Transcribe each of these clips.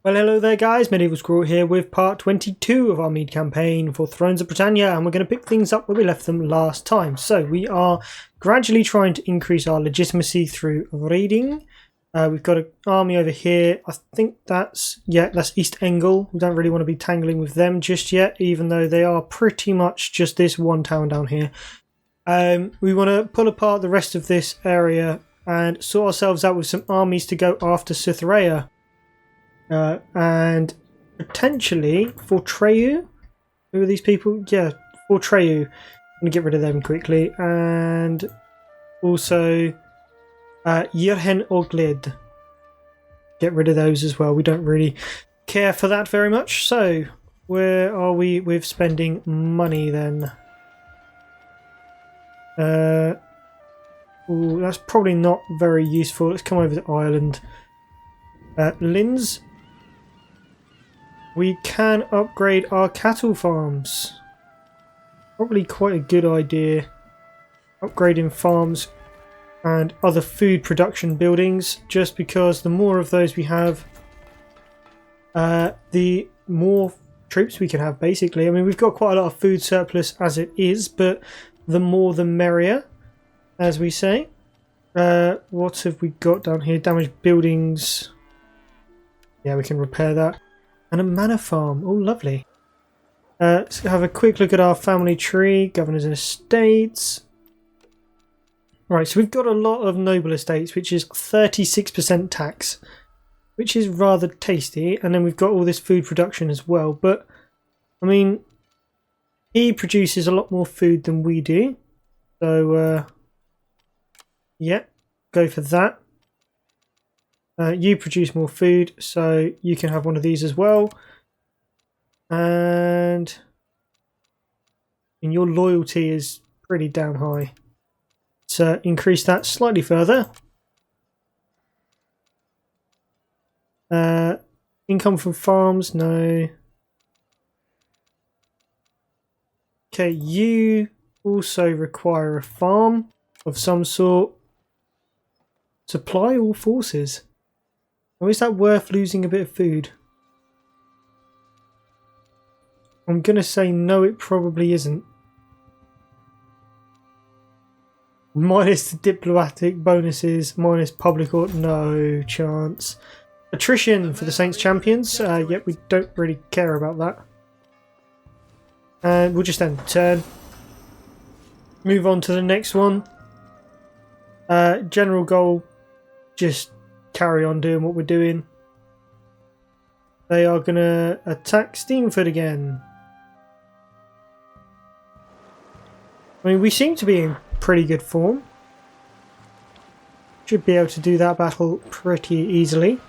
Well, hello there guys, Medieval Squirrel here with part 22 of our Mide campaign for Thrones of Britannia, and we're going to pick things up where we left them last time. So we are gradually trying to increase our legitimacy through raiding. We've got an army over here. I think that's East Engel. We don't really want to be tangling with them just yet, even though they are pretty much just this one town down here. We want to pull apart the rest of this area and sort ourselves out with some armies to go after Cytherea. And potentially Fortreyu. Who are these people? Yeah, Fortreyu. I'm going to get rid of them quickly. And also Yirhen Oglid. Get rid of those as well. We don't really care for that very much. So, where are we with spending money then? Ooh, that's probably not very useful. Let's come over to Ireland. Linz. We can upgrade our cattle farms. Probably quite a good idea. Upgrading farms and other food production buildings, just because the more of those we have, the more troops we can have, basically. I mean, we've got quite a lot of food surplus as it is, but the more the merrier, as we say. What have we got down here? Damaged buildings. Yeah, we can repair that. And a manor farm. Oh, lovely. Let's have a quick look at our family tree. Governors and estates. Right, so we've got a lot of noble estates, which is 36% tax, which is rather tasty. And then we've got all this food production as well. But, I mean, he produces a lot more food than we do. So, yeah, go for that. You produce more food, so you can have one of these as well. And your loyalty is pretty damn high. So increase that slightly further. Income from farms, no. Okay, you also require a farm of some sort. Supply all forces. Or is that worth losing a bit of food? I'm going to say no, it probably isn't. Minus the diplomatic bonuses, minus public order, no chance. Attrition for the Saints Champions, yet we don't really care about that. And we'll just end the turn. Move on to the next one. General goal, just carry on doing what we're doing. They are going to attack Steanford again. I mean, we seem to be in pretty good form. Should be able to do that battle pretty easily.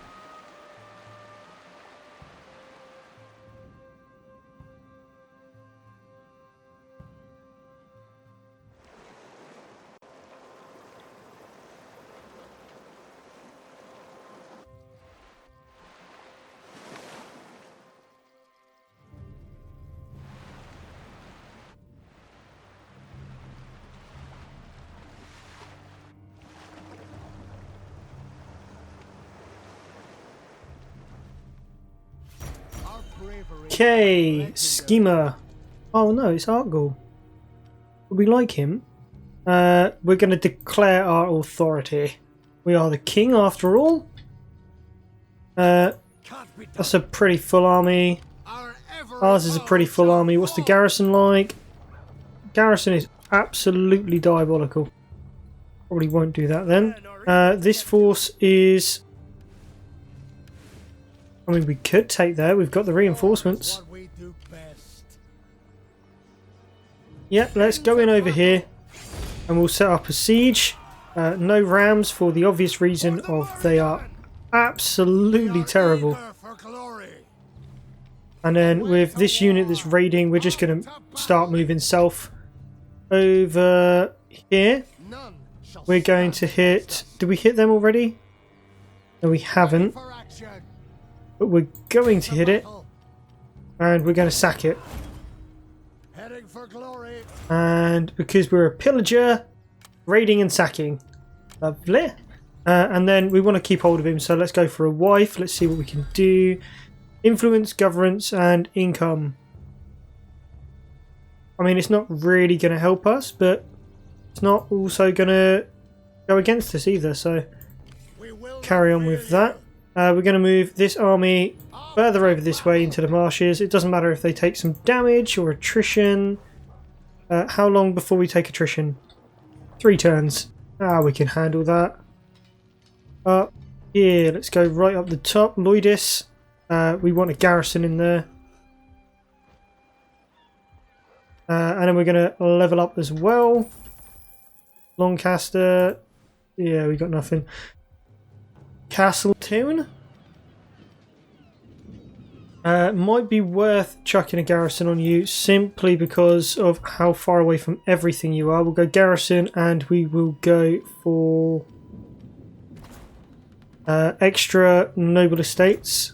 Okay, Schemer. Oh no, it's Artgall. We like him. We're going to declare our authority. We are the king after all. That's a pretty full army. Ours is a pretty full army. What's the garrison like? Garrison is absolutely diabolical. Probably won't do that then. This force is... I mean, we could take there. We've got the reinforcements. Yeah, let's go in over here and we'll set up a siege. No rams for the obvious reason of they are absolutely terrible. And then with this unit that's raiding, we're just going to start moving south. Over here, we're going to hit... Did we hit them already? No, we haven't. But we're going to hit it, and we're going to sack it. And because we're a pillager, raiding and sacking. Lovely. And then we want to keep hold of him, so let's go for a wife. Let's see what we can do. Influence, governance, and income. I mean, it's not really going to help us, but it's not also going to go against us either, so carry on with that. We're going to move this army further over this way into the marshes. It doesn't matter if they take some damage or attrition. How long before we take attrition? 3 turns. We can handle that. Up here, let's go right up the top. Lloydis. We want a garrison in there. And then we're going to level up as well. Lancaster. Yeah, we got nothing. Castletown. Might be worth chucking a garrison on you simply because of how far away from everything you are. We'll go garrison and we will go for extra noble estates.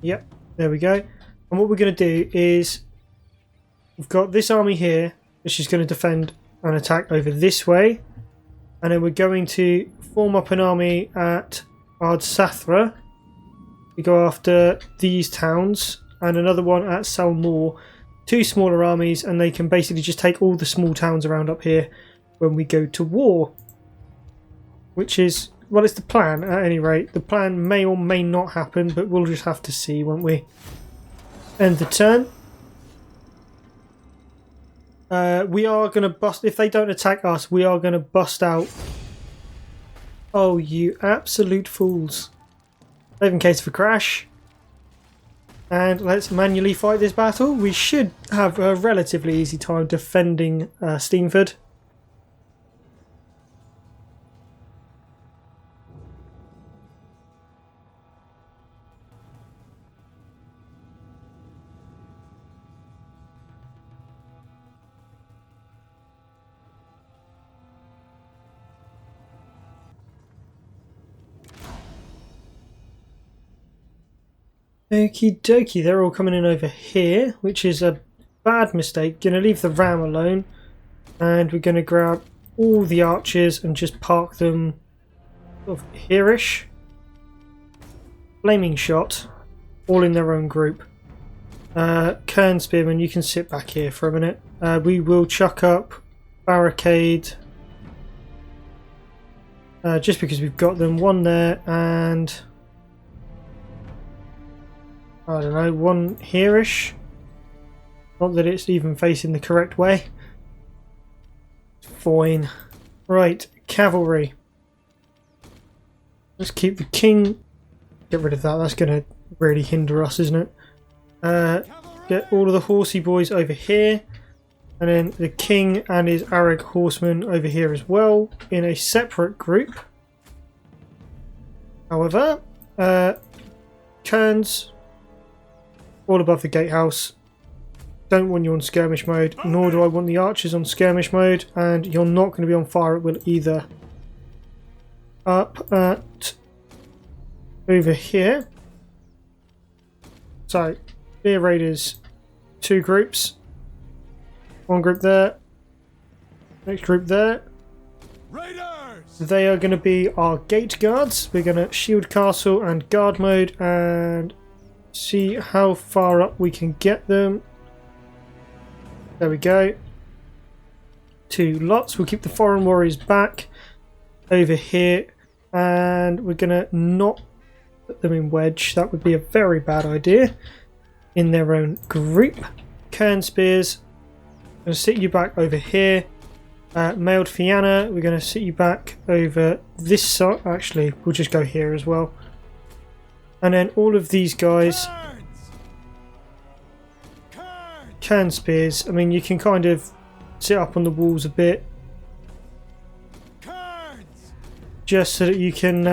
Yep, there we go. And what we're going to do is we've got this army here which is going to defend and attack over this way, and then we're going to form up an army at Ardsathra. We go after these towns and another one at Salmore. 2 smaller armies, and they can basically just take all the small towns around up here when we go to war. Which is, well, it's the plan at any rate. The plan may or may not happen, but we'll just have to see, won't we? End the turn. We are going to bust, if they don't attack us, we are going to bust out. Oh, you absolute fools. Saving case for crash. And let's manually fight this battle. We should have a relatively easy time defending Steanford. Okie dokie, they're all coming in over here, which is a bad mistake. Gonna leave the ram alone, and we're gonna grab all the archers and just park them sort of here-ish. Flaming shot, all in their own group. Kern Spearman, you can sit back here for a minute. We will chuck up barricade, just because we've got them. One there, and I don't know, one here-ish. Not that it's even facing the correct way. Fine. Right, cavalry. Let's keep the king. Get rid of that, that's going to really hinder us, isn't it? Get all of the horsey boys over here. And then the king and his Arag horsemen over here as well, in a separate group. However, Kerns all above the gatehouse. Don't want you on skirmish mode, nor do I want the archers on skirmish mode, and you're not going to be on fire at will either. Up at over here. So, Spear Raiders, 2 groups. One group there. Next group there. Raiders! They are going to be our gate guards. We're going to shield castle and guard mode and see how far up we can get them. There we go. 2 lots. We'll keep the foreign warriors back over here, and we're going to not put them in wedge. That would be a very bad idea. In their own group. Kern Spears, I'm going to sit you back over here. Mailed Fianna, we're going to sit you back over this side. Actually, we'll just go here as well. And then all of these guys. Kern Spears, I mean, you can kind of sit up on the walls a bit. Just so that you can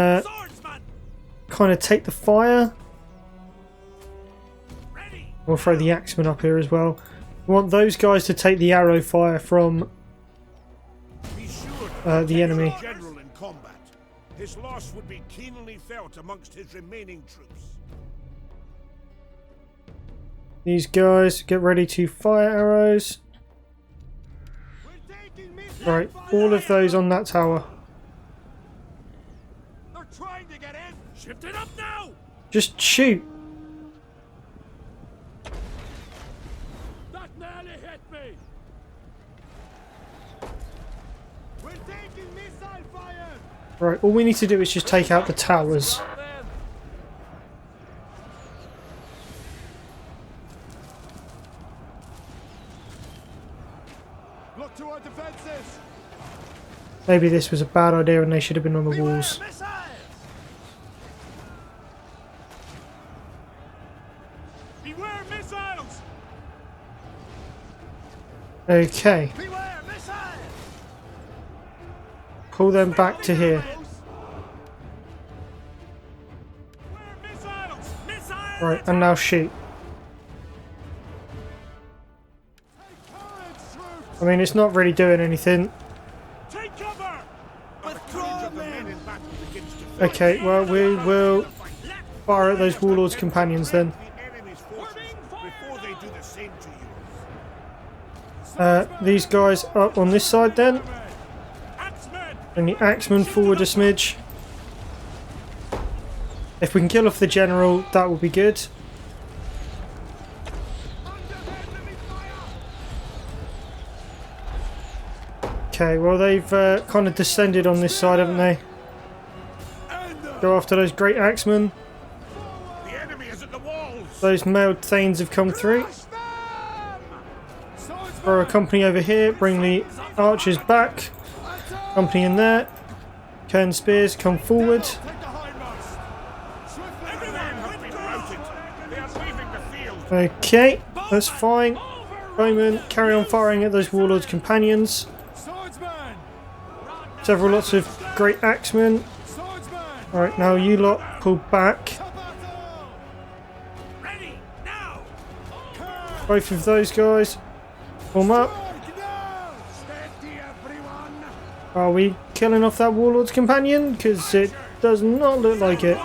kind of take the fire. We'll throw the axemen up here as well. We want those guys to take the arrow fire from the enemy. General in combat. His loss would be keenly felt amongst his remaining troops. These guys get ready to fire arrows. Right, all of those on that tower. They're trying to get in. Shift it up now. Just shoot. That nearly hit me. We're taking missile fire. Right, all we need to do is just take out the towers. Look to our defenses. Maybe this was a bad idea and they should have been on the walls. Beware missiles. Okay, Beware missiles. pull them back to here. Beware missiles. Missiles. Right, and now shoot. I mean, it's not really doing anything. Take cover. Withdraw, men. Okay, well, we will fire at those warlords' companions then. The enemy's forces before they do the same to you. These guys up on this side then. Axemen. And the axemen forward a smidge. If we can kill off the general, that will be good. Okay, well they've kind of descended on this side, haven't they? Go after those great axemen. The enemy is at the walls. Those mailed thanes have come through. Throw a company over here, bring the archers back. Company in there. Cairn spears, come forward. Okay, that's fine. Bowman, carry on firing at those warlords' companions. Several lots of great axemen. Alright, now you lot pull back. Both of those guys. Form up. Are we killing off that warlord's companion? Because it does not look like it.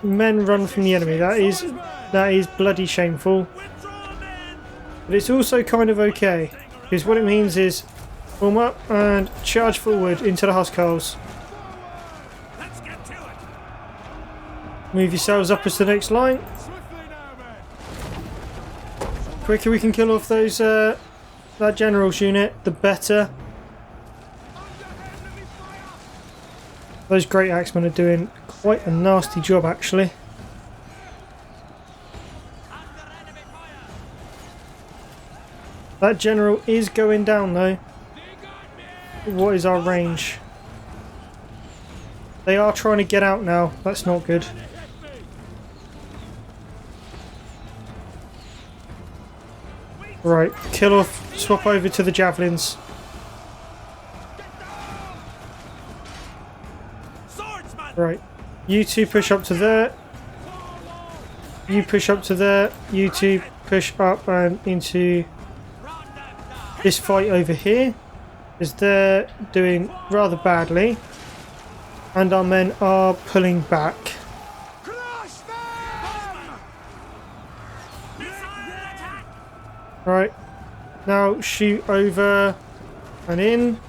Men run from the enemy. That is bloody shameful. But it's also kind of okay, because what it means is form up and charge forward into the huskarls. Move yourselves up as the next line. The quicker we can kill off those that general's unit, the better. Those great axemen are doing quite a nasty job actually. That general is going down though. What is our range? They are trying to get out now. That's not good. Right, kill off, swap over to the javelins. Right, you two push up to there. You push up to there. You two push up and into this fight over here, as they're doing rather badly and our men are pulling back. Right, now shoot over and in.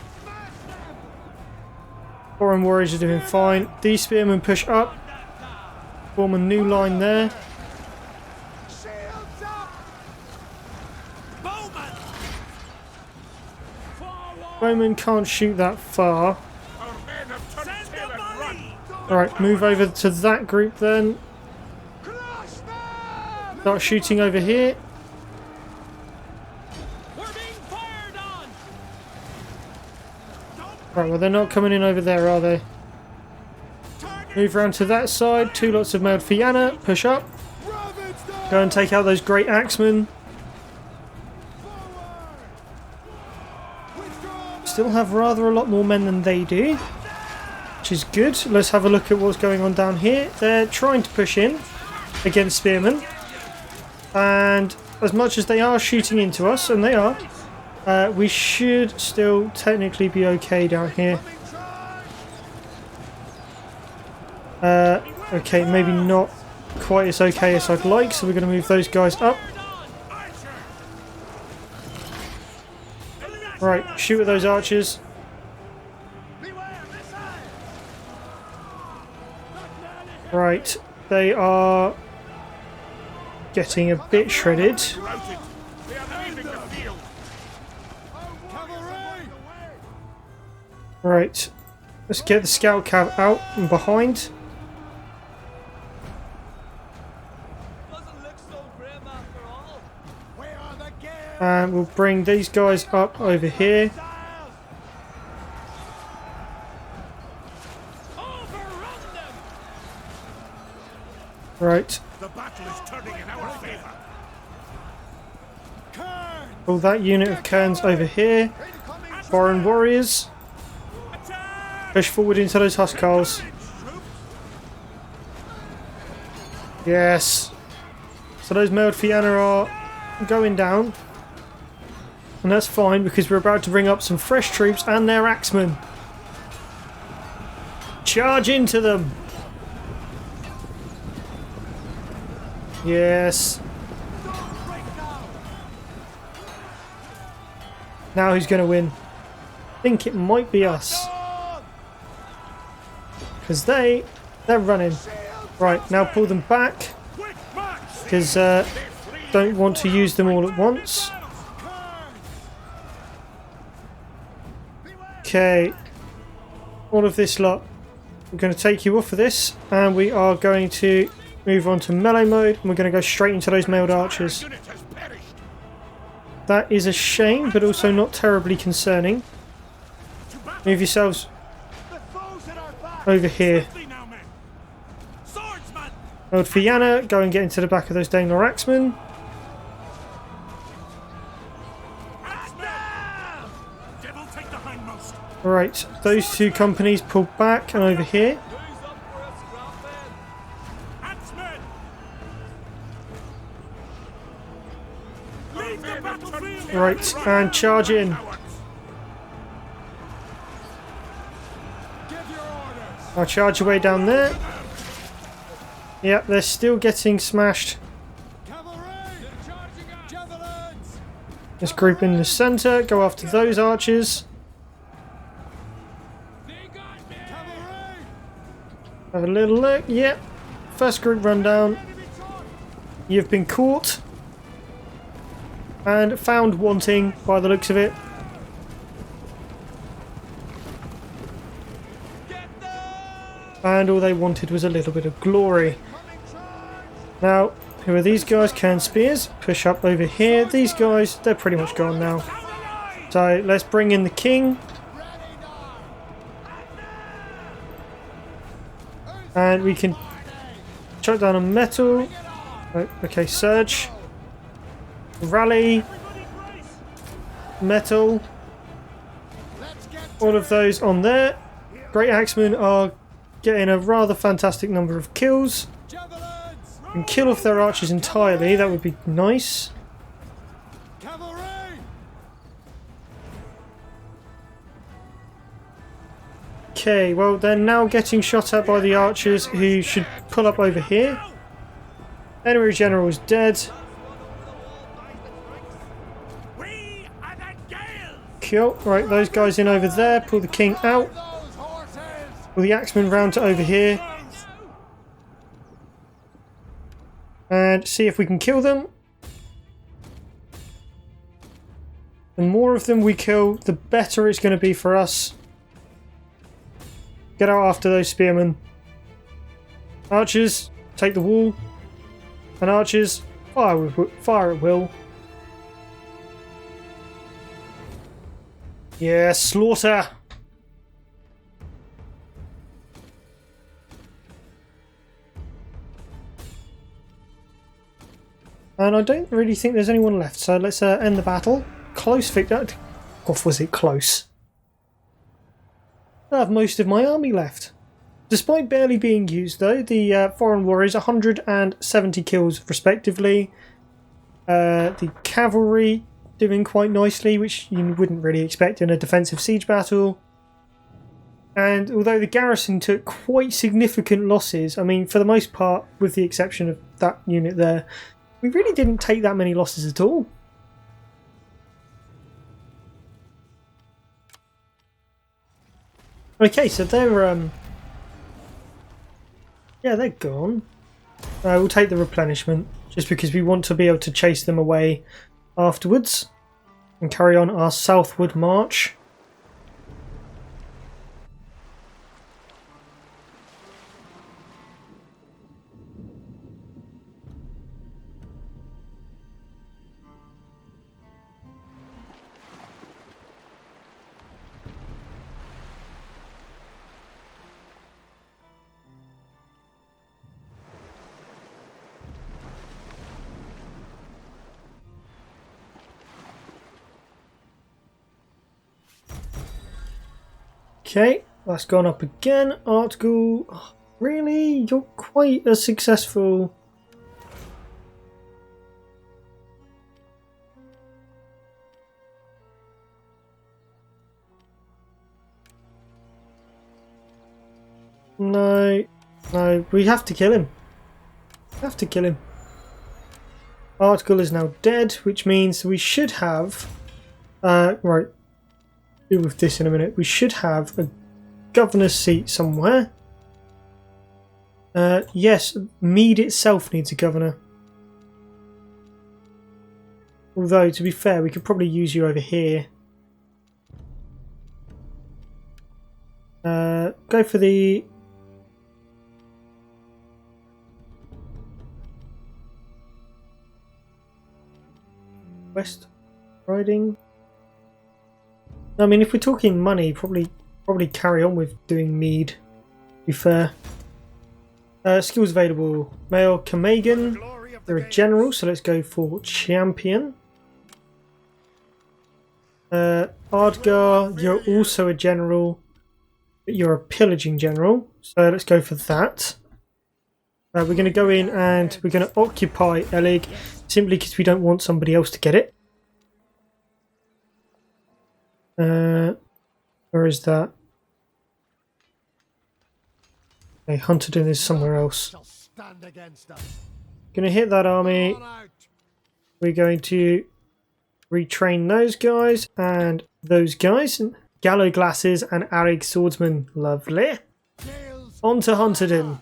Foreign warriors are doing fine. These spearmen push up, form a new line there. Bowman can't shoot that far. Alright, move over to that group then. Start shooting over here. Right, well they're not coming in over there, are they? Move around to that side. Two lots of mailed Fianna. Push up. Go and take out those great axemen. Still have rather a lot more men than they do, which is good. Let's have a look at what's going on down here. They're trying to push in against spearmen, and as much as they are shooting into us, and they are, we should still technically be okay down here. Okay, maybe not quite as okay as I'd like, so we're going to move those guys up. Right, shoot at those archers. Right, they are getting a bit shredded. Right, let's get the scout cav out and behind. And we'll bring these guys up over here. Right. The battle is turning in our favor. Pull that unit of Kerns over here. Foreign warriors. Push forward into those Huskarls. Yes. So those Mide are going down. And that's fine because we're about to bring up some fresh troops and their axemen. Charge into them. Yes. Now who's going to win? I think it might be us. Because they're running. Right, now pull them back. Because don't want to use them all at once. Okay. All of this lot. We're going to take you off of this. And we are going to move on to melee mode. And we're going to go straight into those mailed archers. That is a shame, but also not terribly concerning. Move yourselves over here. Britannia, go and get into the back of those Daimler axemen. Right, those two companies pull back and over here. Right, and charge in. I'll charge your way down there. Yep, they're still getting smashed. Let's group in the centre, go after those archers. Have a little look, yep. First group run down. You've been caught. And found wanting by the looks of it. And all they wanted was a little bit of glory. Now, who are these guys? Cairn Spears. Push up over here. These guys, they're pretty much gone now. So let's bring in the king. And we can chuck down a metal. Oh, okay, surge. Rally. Metal. All of those on there. Great Axemen are getting a rather fantastic number of kills. And kill off their archers entirely, that would be nice. Okay, well they're now getting shot at by the archers who should pull up over here. Enemy general is dead. Cool, right, those guys in over there, pull the king out. Pull the axemen round to over here. And see if we can kill them. The more of them we kill, the better it's going to be for us. Get out after those spearmen. Archers, take the wall. And archers, fire at will. Yeah, slaughter! And I don't really think there's anyone left, so let's end the battle. Close victory. Off was it close? I have most of my army left. Despite barely being used though, the foreign warriors 170 kills respectively. The cavalry doing quite nicely, which you wouldn't really expect in a defensive siege battle. And although the garrison took quite significant losses, I mean for the most part, with the exception of that unit there, we really didn't take that many losses at all. Okay, so they're yeah, they're gone. We'll take the replenishment just because we want to be able to chase them away afterwards and carry on our southward march. Okay, that's gone up again. Article. Oh, really? You're quite a successful. No, no, we have to kill him. We have to kill him. Article is now dead, which means we should have. Right. Deal with this in a minute. We should have a governor's seat somewhere. Yes, Mide itself needs a governor. Although, to be fair, we could probably use you over here. Go for the... West Riding. I mean, if we're talking money, probably carry on with doing Mide. To be fair. Skills available. Male Kamagan. They're a general, so let's go for champion. Ardgar, you're also a general, but you're a pillaging general, so let's go for that. We're going to go in and we're going to occupy Elig simply because we don't want somebody else to get it. Where is that? Okay, Hunterdon is somewhere else. Gonna hit that army. We're going to retrain those guys and those guys. Gallow Glasses and Arig Swordsman. Lovely. On to Hunterdon.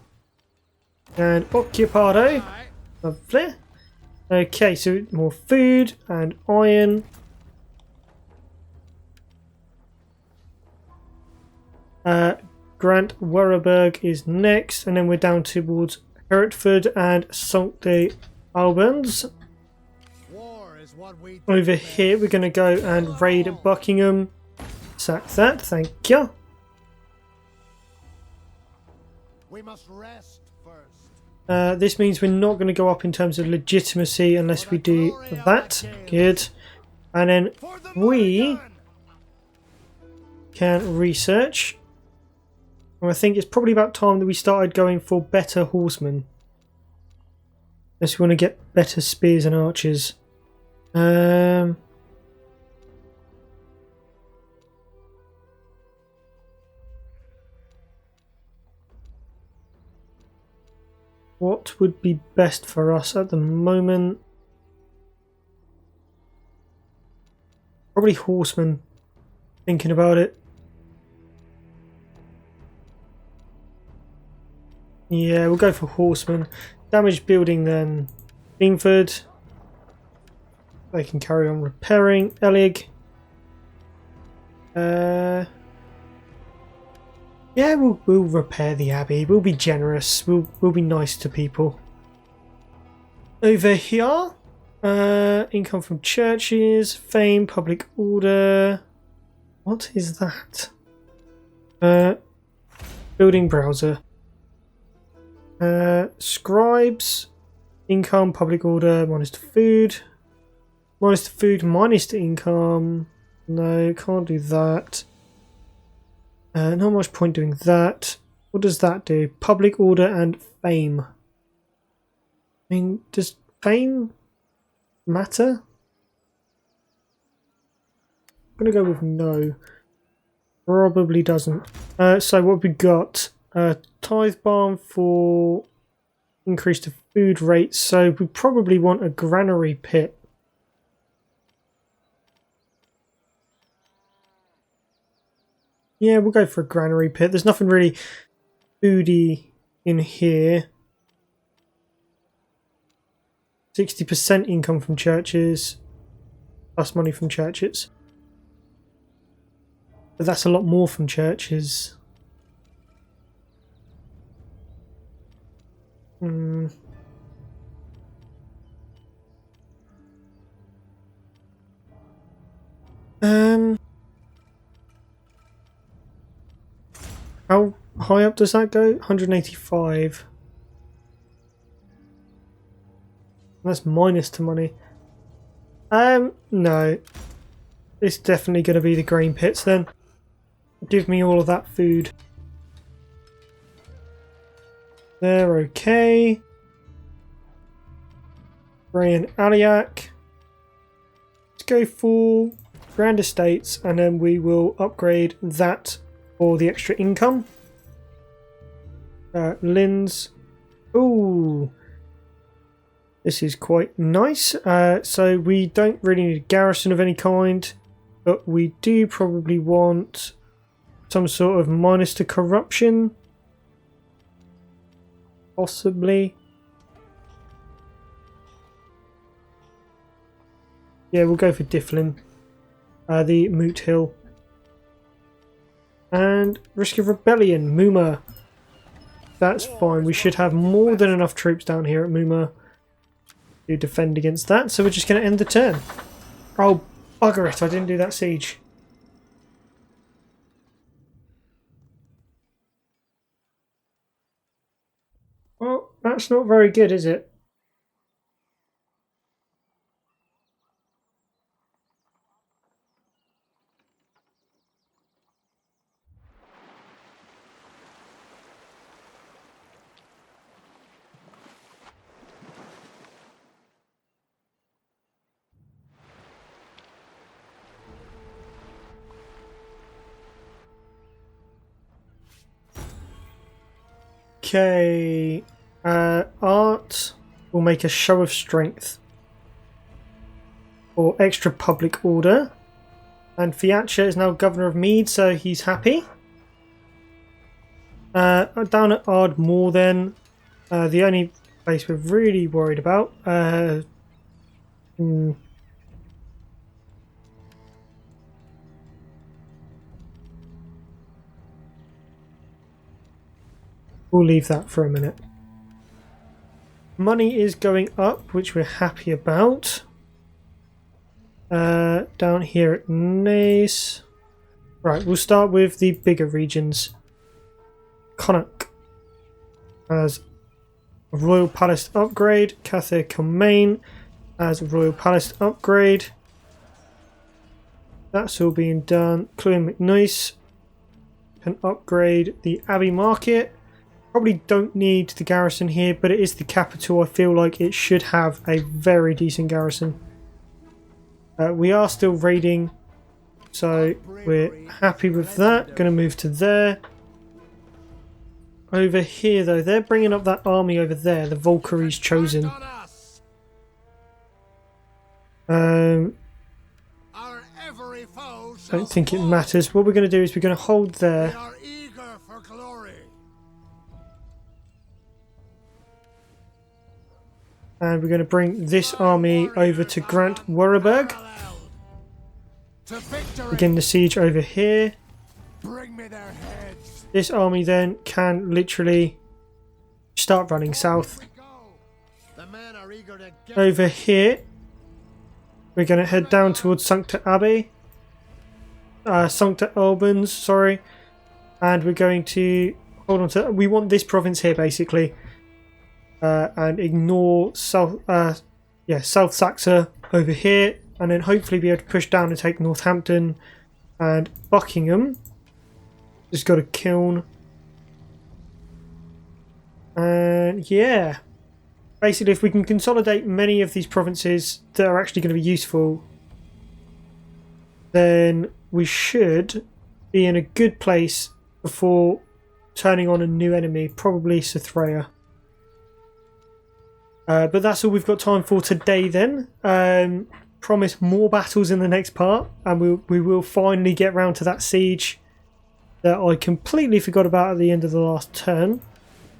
And Occupado. Lovely. Okay, so more food and iron. Grant Werreberg is next, and then we're down towards Hertford and Sancte Albans. Over here, we're going to go and raid Buckingham. Sack that, thank you. We must rest first. This means we're not going to go up in terms of legitimacy unless we do that. Good. And then we can research. And I think it's probably about time that we started going for better horsemen. Unless we want to get better spears and archers. What would be best for us at the moment? Probably horsemen. Thinking about it. Yeah, we'll go for horsemen. Damaged building then. Steanford. They can carry on repairing. Elig. Yeah, we'll repair the abbey. We'll be generous. We'll be nice to people. Over here, income from churches, fame, public order. What is that? Building browser. Scribes, income, public order, minus to food. Minus to food, minus to income. No, can't do that. Not much point doing that. What does that do? Public order and fame. I mean, does fame matter? I'm going to go with no. Probably doesn't. So what we got? Tithe barn for increase to food rates. So we probably want a granary pit. Yeah, we'll go for a granary pit. There's nothing really foody in here. 60% income from churches, plus money from churches. But that's a lot more from churches. How high up does that go? 185. That's minus to money. No. It's definitely going to be the grain pits then. Give me all of that food. They're okay. Bray and Aliak. Let's go for Grand Estates and then we will upgrade that for the extra income. Linz. Ooh. This is quite nice. So we don't really need a garrison of any kind, but we do probably want some sort of minus to corruption. Possibly. Yeah, we'll go for Difflin. The Moot Hill. And risk of rebellion, Muma. That's fine. We should have more than enough troops down here at Muma to defend against that. So we're just going to end the turn. Oh, bugger it. I didn't do that siege. Well, that's not very good, is it? Okay. Art will make a show of strength. Or extra public order. And Fiatcha is now governor of Mide, so he's happy. Down at Ardmore then. The only place we're really worried about. We'll leave that for a minute. Money is going up, which we're happy about. Down here at Nace. Right, we'll start with the bigger regions. Connacht as a Royal Palace upgrade. Cathay Kilmaine as a Royal Palace upgrade. That's all being done. Clwyn McNice can upgrade the Abbey Market. Probably don't need the garrison here, but it is the capital. I feel like it should have a very decent garrison. We are still raiding, so we're happy with that. Going to move to there. Over here, though, they're bringing up that army over there, the Valkyrie's Chosen. Don't think it matters. What we're going to do is we're going to hold there. And we're going to bring this army over to Grant Warburg. Begin the siege over here. This army then can literally start running south. Over here, we're going to head down towards Sancta Abbey. Sancta Albans, sorry. And we're going to hold on to... We want this province here, basically. And ignore South Saxa over here, and then hopefully be able to push down and take Northampton and Buckingham. Just got a kiln, and yeah, basically if we can consolidate many of these provinces that are actually going to be useful, then we should be in a good place before turning on a new enemy, probably Sithrea. But that's all we've got time for today then. Promise more battles in the next part, and we will finally get round to that siege. that I completely forgot about at the end of the last turn.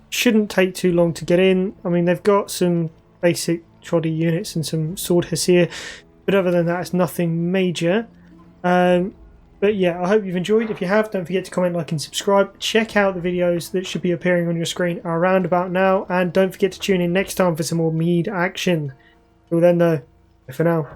Shouldn't take too long to get in. I mean, they've got some basic troddy units and some sword here, but other than that, it's nothing major. But yeah, I hope you've enjoyed. If you have, don't forget to comment, like and subscribe. Check out the videos that should be appearing on your screen around about now, and don't forget to tune in next time for some more Mide action. Till then though, bye for now.